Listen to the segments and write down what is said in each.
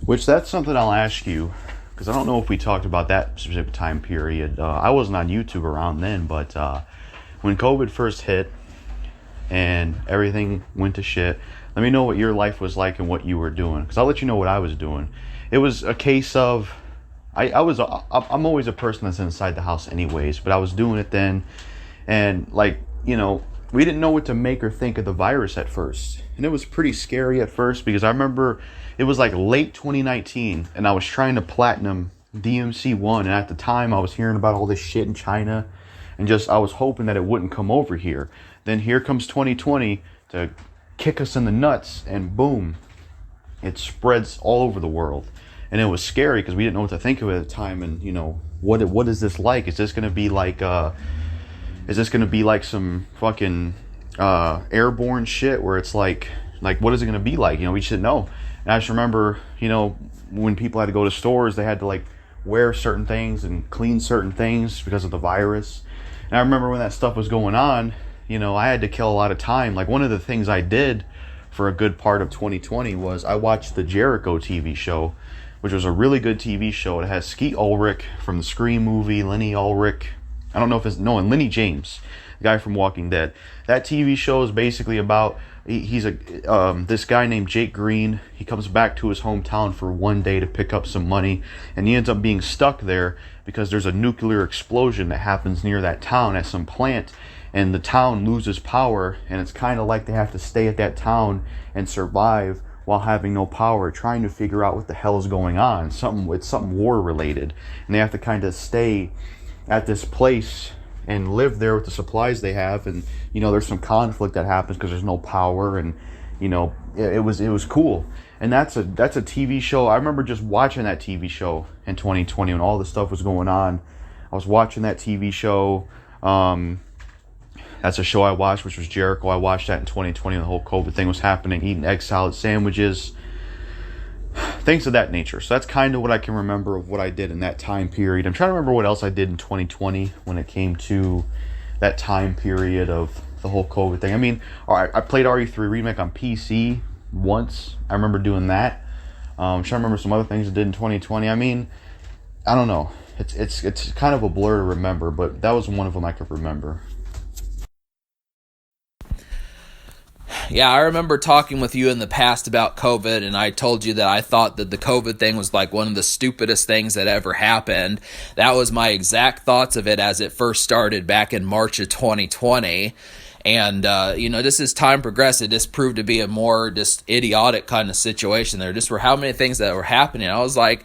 Which that's something I'll ask you, because I don't know if we talked about that specific time period. I wasn't on YouTube around then, but when COVID first hit and everything went to shit, let me know what your life was like and what you were doing, because I'll let you know what I was doing. It was a case of I'm always a person that's inside the house anyways, but I was doing it then, and we didn't know what to make or think of the virus at first, and it was pretty scary at first, because I remember it was like late 2019 and I was trying to platinum DMC1, and at the time I was hearing about all this shit in China, and just I was hoping that it wouldn't come over here. Then here comes 2020 to kick us in the nuts, and boom, it spreads all over the world. And it was scary because we didn't know what to think of it at the time. And what is this like? Is this gonna be like some fucking airborne shit where it's like what is it gonna be like? We just didn't know. And I just remember, when people had to go to stores, they had to like wear certain things and clean certain things because of the virus. And I remember when that stuff was going on, I had to kill a lot of time. Like, one of the things I did for a good part of 2020 was I watched the Jericho TV show, which was a really good TV show. It has Skeet Ulrich from the Scream movie, Lenny Ulrich. I don't know if it's, no, and Lenny James, the guy from Walking Dead. That TV show is basically about, he's this guy named Jake Green. He comes back to his hometown for one day to pick up some money, and he ends up being stuck there because there's a nuclear explosion that happens near that town at some plant, and the town loses power, and it's kind of like they have to stay at that town and survive while having no power, trying to figure out what the hell is going on. It's something war related, and they have to kind of stay at this place and live there with the supplies they have. And there's some conflict that happens because there's no power, and it was cool. And that's a TV show. I remember just watching that TV show in 2020 when all this stuff was going on. I was watching that TV show. That's a show I watched, which was Jericho. I watched that in 2020 when the whole COVID thing was happening, eating egg salad sandwiches, things of that nature. So that's kind of what I can remember of what I did in that time period. I'm trying to remember what else I did in 2020 when it came to that time period of the whole COVID thing. I mean, I played RE3 Remake on PC once. I remember doing that. I'm trying to remember some other things I did in 2020. I mean, I don't know. It's kind of a blur to remember, but that was one of them I could remember. Yeah, I remember talking with you in the past about COVID, and I told you that I thought that the COVID thing was like one of the stupidest things that ever happened. That was my exact thoughts of it as it first started back in March of 2020. And, just as time progressed, it just proved to be a more just idiotic kind of situation. There just were how many things that were happening. I was like,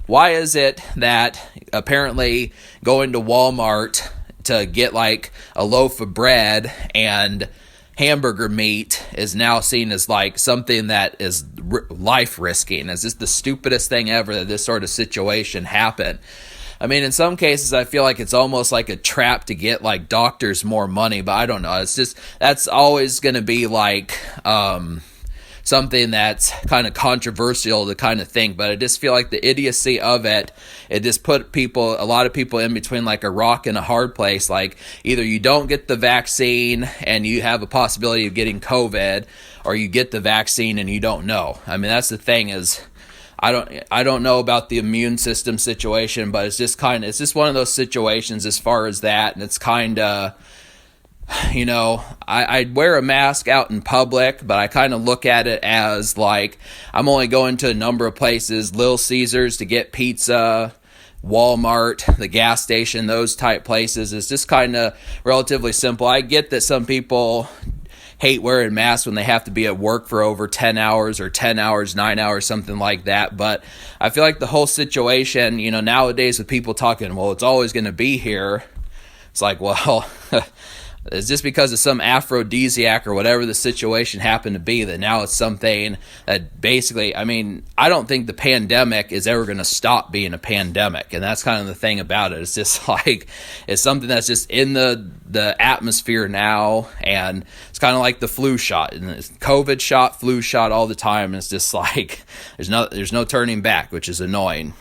why is it that apparently going to Walmart to get like a loaf of bread and hamburger meat is now seen as like something that is life risking? Is this the stupidest thing ever that this sort of situation happened? I mean, in some cases, I feel like it's almost like a trap to get like doctors more money, but I don't know. It's just, that's always going to be like, something that's kind of controversial to kind of think, but I just feel like the idiocy of it just put a lot of people in between like a rock and a hard place. Like, either you don't get the vaccine and you have a possibility of getting COVID, or you get the vaccine and you don't know. I mean, that's the thing is, I don't know about the immune system situation, but it's just one of those situations as far as that, and it's kind of, I'd wear a mask out in public, but I kind of look at it as like I'm only going to a number of places, Little Caesars to get pizza, Walmart, the gas station, those type places. It's just kind of relatively simple. I get that some people hate wearing masks when they have to be at work for over 10 hours or 10 hours, 9 hours, something like that. But I feel like the whole situation, nowadays with people talking, well, it's always going to be here. It's like, well, it's just because of some aphrodisiac or whatever the situation happened to be that now it's something that basically, I mean, I don't think the pandemic is ever going to stop being a pandemic. And that's kind of the thing about it. It's just like, it's something that's just in the atmosphere now. And it's kind of like the flu shot, and it's COVID shot, flu shot all the time. And it's just like, there's no turning back, which is annoying.